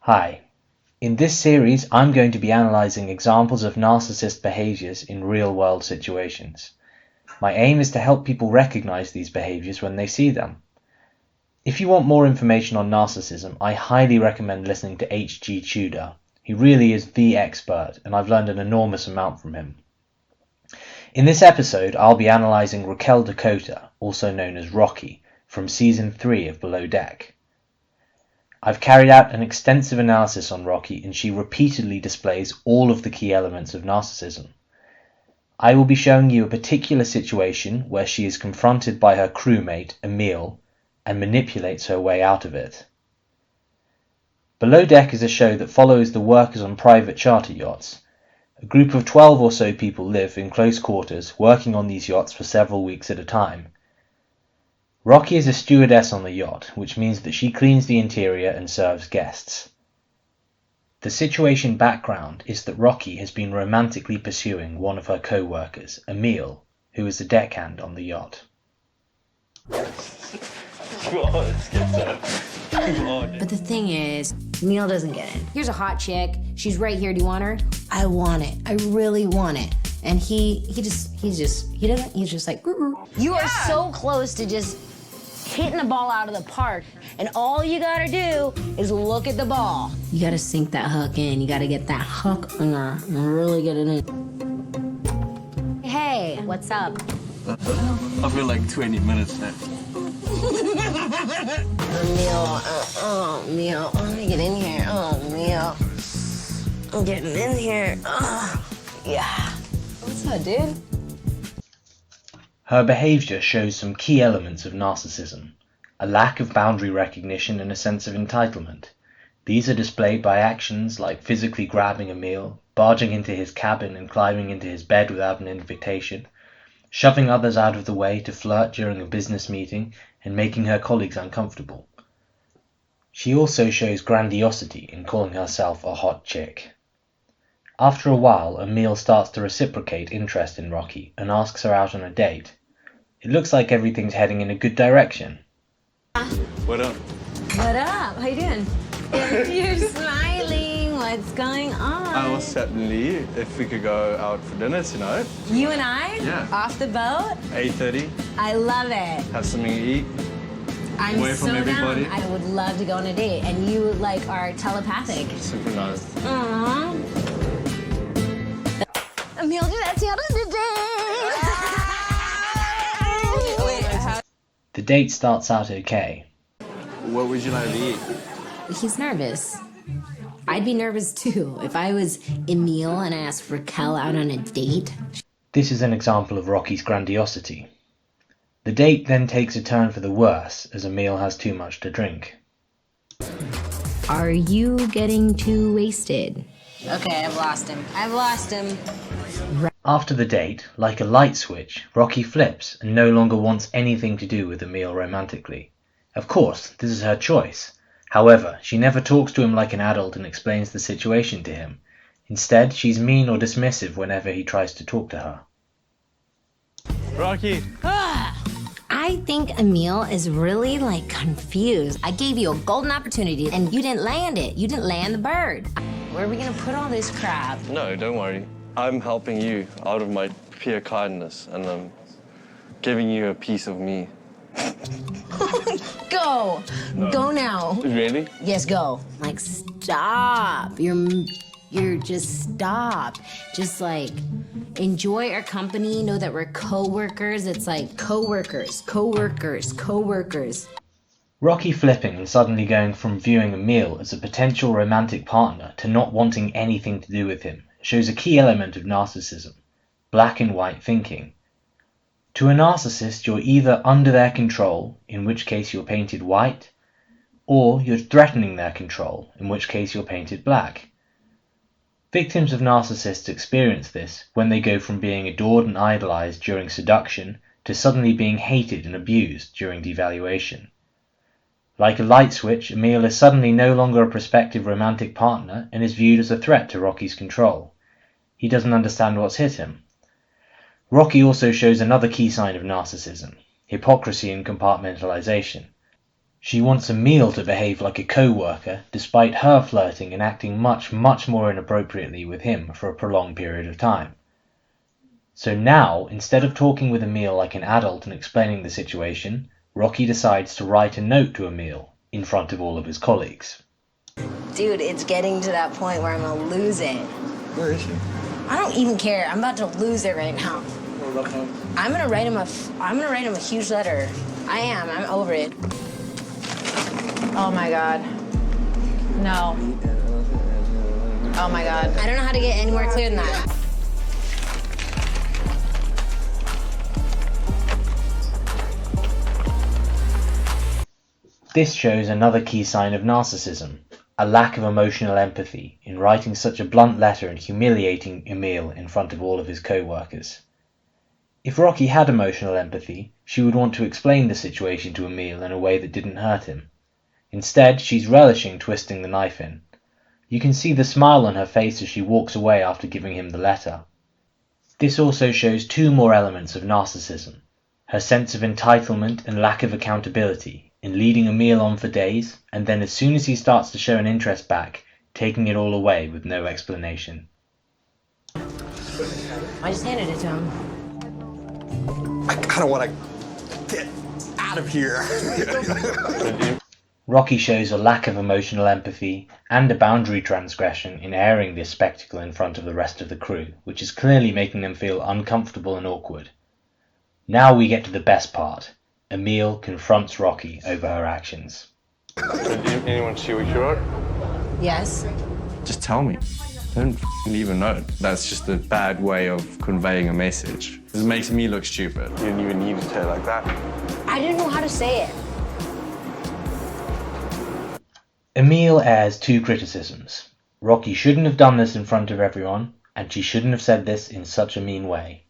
Hi. In this series, I'm going to be analysing examples of narcissist behaviours in real-world situations. My aim is to help people recognise these behaviours when they see them. If you want more information on narcissism, I highly recommend listening to H.G. Tudor. He really is the expert, and I've learned an enormous amount from him. In this episode, I'll be analysing Raquel Dakota, also known as Rocky, from Season 3 of Below Deck. I've carried out an extensive analysis on Rocky, and she repeatedly displays all of the key elements of narcissism. I will be showing you a particular situation where she is confronted by her crewmate, Emile, and manipulates her way out of it. Below Deck is a show that follows the workers on private charter yachts. A group of 12 or so people live in close quarters, working on these yachts for several weeks at a time. Rocky is a stewardess on the yacht, which means that she cleans the interior and serves guests. The situation background is that Rocky has been romantically pursuing one of her co-workers, Emile, who is a deckhand on the yacht. But the thing is, Neil doesn't get it. Here's a hot chick. She's right here. Do you want her? I want it. I really want it. And he's just like, you are so close to just hitting the ball out of the park, and all you gotta do is look at the ball. You gotta sink that hook in. You gotta get that hook in there and really get it in. Hey, what's up? I feel like 20 minutes left. Neil, let me get in here. Neil, I'm getting in here. Yeah. What's up, dude? Her behaviour shows some key elements of narcissism: a lack of boundary recognition and a sense of entitlement. These are displayed by actions like physically grabbing Emile, barging into his cabin and climbing into his bed without an invitation, shoving others out of the way to flirt during a business meeting, and making her colleagues uncomfortable. She also shows grandiosity in calling herself a hot chick. After a while, Emile starts to reciprocate interest in Rocky and asks her out on a date. It looks like everything's heading in a good direction. What up? What up? How you doing? You're smiling. What's going on? I was certainly, if we could go out for dinner tonight. You and I? Yeah. Off the boat? 8:30, I love it. have something to eat. I'm Away so from everybody. down. I would love to go on a date, and you are telepathic. Super nice. Aww. Emile, that's the other date. The date starts out okay. What would you like to eat? He's nervous. I'd be nervous too if I was Emile and I asked Raquel out on a date. This is an example of Rocky's grandiosity. The date then takes a turn for the worse as Emile has too much to drink. Are you getting too wasted? Okay, I've lost him. After the date, like a light switch, Rocky flips and no longer wants anything to do with Emile romantically. Of course, this is her choice. However, she never talks to him like an adult and explains the situation to him. Instead, she's mean or dismissive whenever he tries to talk to her. Rocky! I think Emile is really confused. I gave you a golden opportunity and you didn't land it. You didn't land the bird. Where are we gonna put all this crap? No, don't worry. I'm helping you out of my pure kindness, and I'm giving you a piece of me. Go! No. Go now. Really? Yes, go. Stop. You're just stop. Just enjoy our company. Know that we're co-workers. It's co-workers. Rocky flipping and suddenly going from viewing Emile as a potential romantic partner to not wanting anything to do with him shows a key element of narcissism: black and white thinking. To a narcissist, you're either under their control, in which case you're painted white, or you're threatening their control, in which case you're painted black. Victims of narcissists experience this when they go from being adored and idolized during seduction to suddenly being hated and abused during devaluation. Like a light switch, Emile is suddenly no longer a prospective romantic partner and is viewed as a threat to Rocky's control. He doesn't understand what's hit him. Rocky also shows another key sign of narcissism: hypocrisy and compartmentalization. She wants Emile to behave like a co-worker, despite her flirting and acting much more inappropriately with him for a prolonged period of time. So now, instead of talking with Emile like an adult and explaining the situation, Rocky decides to write a note to Emile in front of all of his colleagues. Dude, it's getting to that point where I'm gonna lose it. Where is she? I don't even care. I'm about to lose it right now. I'm gonna write him a huge letter. I'm over it. Oh my God. No. Oh my God. I don't know how to get any more clear than that. This shows another key sign of narcissism, a lack of emotional empathy in writing such a blunt letter and humiliating Emile in front of all of his co-workers. If Rocky had emotional empathy, she would want to explain the situation to Emile in a way that didn't hurt him. Instead, she's relishing twisting the knife in. You can see the smile on her face as she walks away after giving him the letter. This also shows two more elements of narcissism, her sense of entitlement and lack of accountability in leading Emile on for days, and then as soon as he starts to show an interest back, taking it all away with no explanation. I just handed it to him. I kind of want to get out of here. Rocky shows a lack of emotional empathy and a boundary transgression in airing this spectacle in front of the rest of the crew, which is clearly making them feel uncomfortable and awkward. Now we get to the best part. Emile confronts Rocky over her actions. Did anyone see what you wrote? Yes. Just tell me. Don't leave a note. That's just a bad way of conveying a message. It makes me look stupid. You didn't even need to say it like that. I didn't know how to say it. Emile airs two criticisms. Rocky shouldn't have done this in front of everyone, and she shouldn't have said this in such a mean way.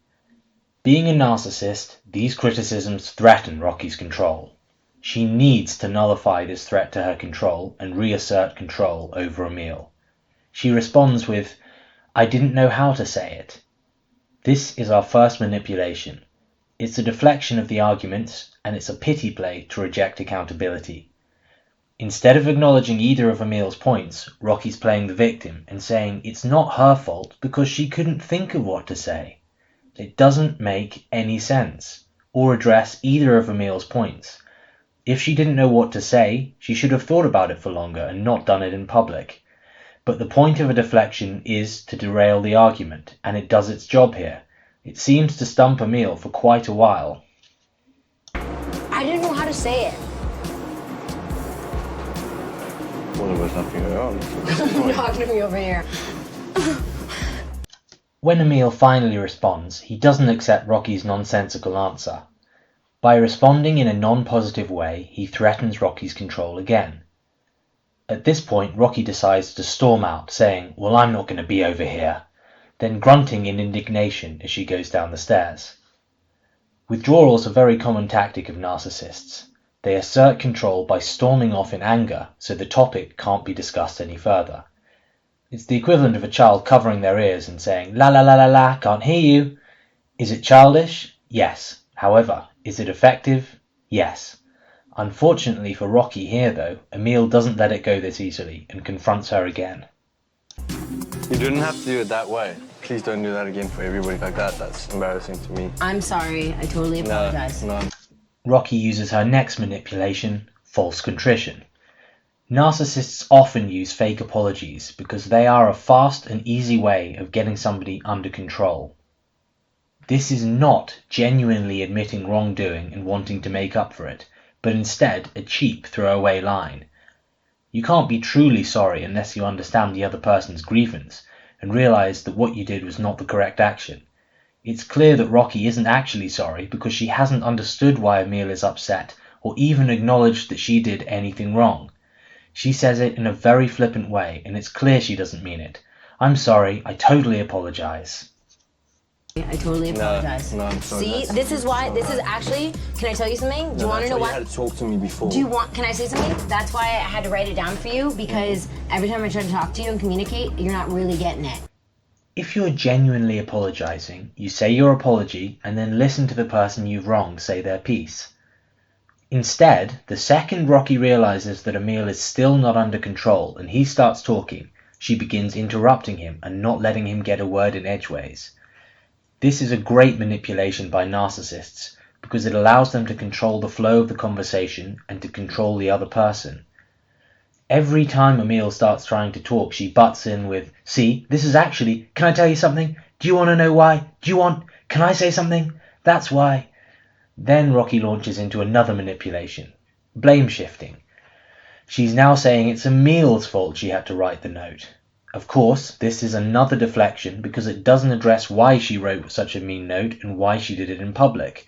Being a narcissist, these criticisms threaten Rocky's control. She needs to nullify this threat to her control and reassert control over Emile. She responds with, "I didn't know how to say it." This is our first manipulation. It's a deflection of the arguments, and it's a pity play to reject accountability. Instead of acknowledging either of Emile's points, Rocky's playing the victim and saying it's not her fault because she couldn't think of what to say. It doesn't make any sense, or address either of Emile's points. If she didn't know what to say, she should have thought about it for longer and not done it in public. But the point of a deflection is to derail the argument, and it does its job here. It seems to stump Emile for quite a while. I didn't know how to say it. Well, there was nothing going on. Talking to me over here. When Emile finally responds, he doesn't accept Rocky's nonsensical answer. By responding in a non-positive way, he threatens Rocky's control again. At this point, Rocky decides to storm out, saying, "Well, I'm not going to be over here," then grunting in indignation as she goes down the stairs. Withdrawals are a very common tactic of narcissists. They assert control by storming off in anger, so the topic can't be discussed any further. It's the equivalent of a child covering their ears and saying, "La la la la la, can't hear you." Is it childish? Yes. However, is it effective? Yes. Unfortunately for Rocky here though, Emile doesn't let it go this easily and confronts her again. You didn't have to do it that way. Please don't do that again for everybody like that. That's embarrassing to me. I'm sorry. I totally apologize. No. Rocky uses her next manipulation, false contrition. Narcissists often use fake apologies because they are a fast and easy way of getting somebody under control. This is not genuinely admitting wrongdoing and wanting to make up for it, but instead a cheap throwaway line. You can't be truly sorry unless you understand the other person's grievance and realize that what you did was not the correct action. It's clear that Rocky isn't actually sorry because she hasn't understood why Emile is upset or even acknowledged that she did anything wrong. She says it in a very flippant way, and it's clear she doesn't mean it. "I'm sorry, I totally apologize." I totally apologize. No, I'm sorry. See, this is actually, can I tell you something? Do you want to know why what? you had to talk to me before. Can I say something? That's why I had to write it down for you, because every time I try to talk to you and communicate, you're not really getting it. If you're genuinely apologizing, you say your apology and then listen to the person you've wronged say their piece. Instead, the second Rocky realizes that Emil is still not under control and he starts talking, she begins interrupting him and not letting him get a word in edgeways. This is a great manipulation by narcissists because it allows them to control the flow of the conversation and to control the other person. Every time Emil starts trying to talk, she butts in with, "See, this is actually, can I tell you something? Do you want to know why? Can I say something? That's why." Then Rocky launches into another manipulation, blame shifting. She's now saying it's Emil's fault she had to write the note. Of course, this is another deflection because it doesn't address why she wrote such a mean note and why she did it in public.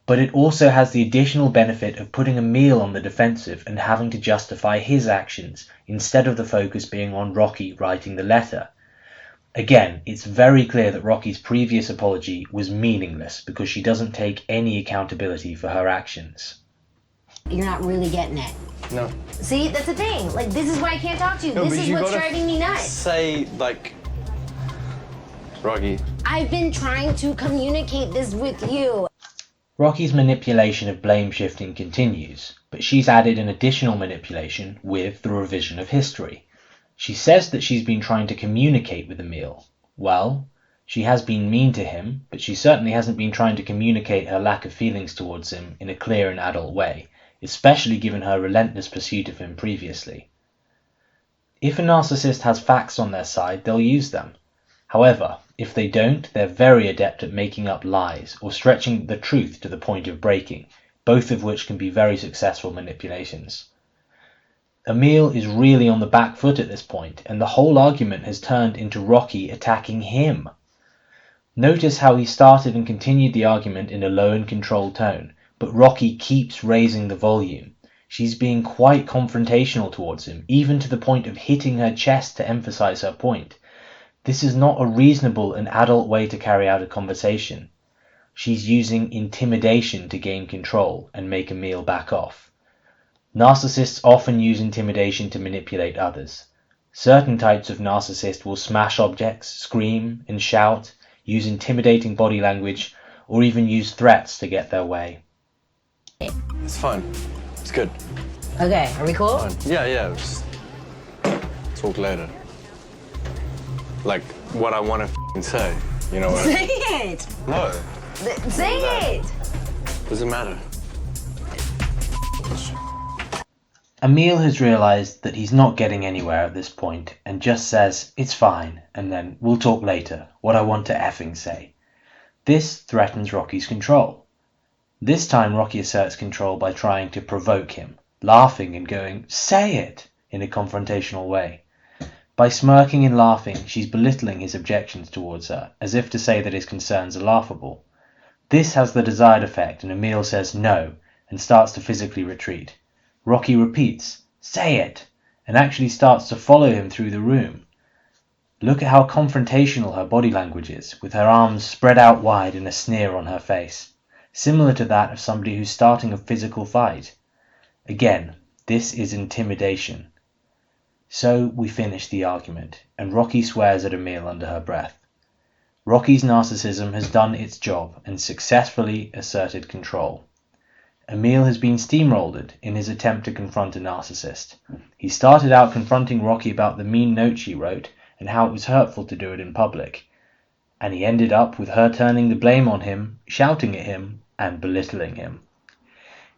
But it also has the additional benefit of putting Emil on the defensive and having to justify his actions, instead of the focus being on Rocky writing the letter. Again, it's very clear that Rocky's previous apology was meaningless because she doesn't take any accountability for her actions. You're not really getting it. No. See, that's the thing. Like, this is why I can't talk to you. No, This but is you what's gotta driving me nuts. Say, like, Rocky. I've been trying to communicate this with you. Rocky's manipulation of blame shifting continues, but she's added an additional manipulation with the revision of history. She says that she's been trying to communicate with Emil. Well, she has been mean to him, but she certainly hasn't been trying to communicate her lack of feelings towards him in a clear and adult way, especially given her relentless pursuit of him previously. If a narcissist has facts on their side, they'll use them. However, if they don't, they're very adept at making up lies or stretching the truth to the point of breaking, both of which can be very successful manipulations. Emil is really on the back foot at this point, and the whole argument has turned into Rocky attacking him. Notice how he started and continued the argument in a low and controlled tone, but Rocky keeps raising the volume. She's being quite confrontational towards him, even to the point of hitting her chest to emphasize her point. This is not a reasonable and adult way to carry out a conversation. She's using intimidation to gain control and make Emil back off. Narcissists often use intimidation to manipulate others. Certain types of narcissist will smash objects, scream and shout, use intimidating body language, or even use threats to get their way. It's fine. It's good. Okay, are we cool? Fine. Yeah. Just talk later. Like, what I want to say. You know what? Say it! No. Say it! Doesn't matter. Emil has realized that he's not getting anywhere at this point and just says, "It's fine," and then, "We'll talk later, what I want to effing say." This threatens Rocky's control. This time Rocky asserts control by trying to provoke him, laughing and going, "Say it," in a confrontational way. By smirking and laughing, she's belittling his objections towards her, as if to say that his concerns are laughable. This has the desired effect, and Emil says no, and starts to physically retreat. Rocky repeats, "Say it," and actually starts to follow him through the room. Look at how confrontational her body language is, with her arms spread out wide and a sneer on her face, similar to that of somebody who's starting a physical fight. Again, this is intimidation. So we finish the argument, and Rocky swears at Emil under her breath. Rocky's narcissism has done its job and successfully asserted control. Emil has been steamrolled in his attempt to confront a narcissist. He started out confronting Rocky about the mean note she wrote and how it was hurtful to do it in public. And he ended up with her turning the blame on him, shouting at him, and belittling him.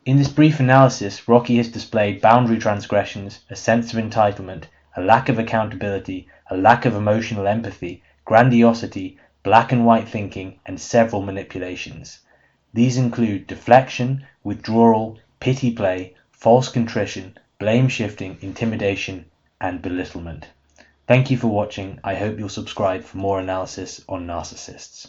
In this brief analysis, Rocky has displayed boundary transgressions, a sense of entitlement, a lack of accountability, a lack of emotional empathy, grandiosity, black and white thinking, and several manipulations. These include deflection, withdrawal, pity play, false contrition, blame shifting, intimidation, and belittlement. Thank you for watching. I hope you'll subscribe for more analysis on narcissists.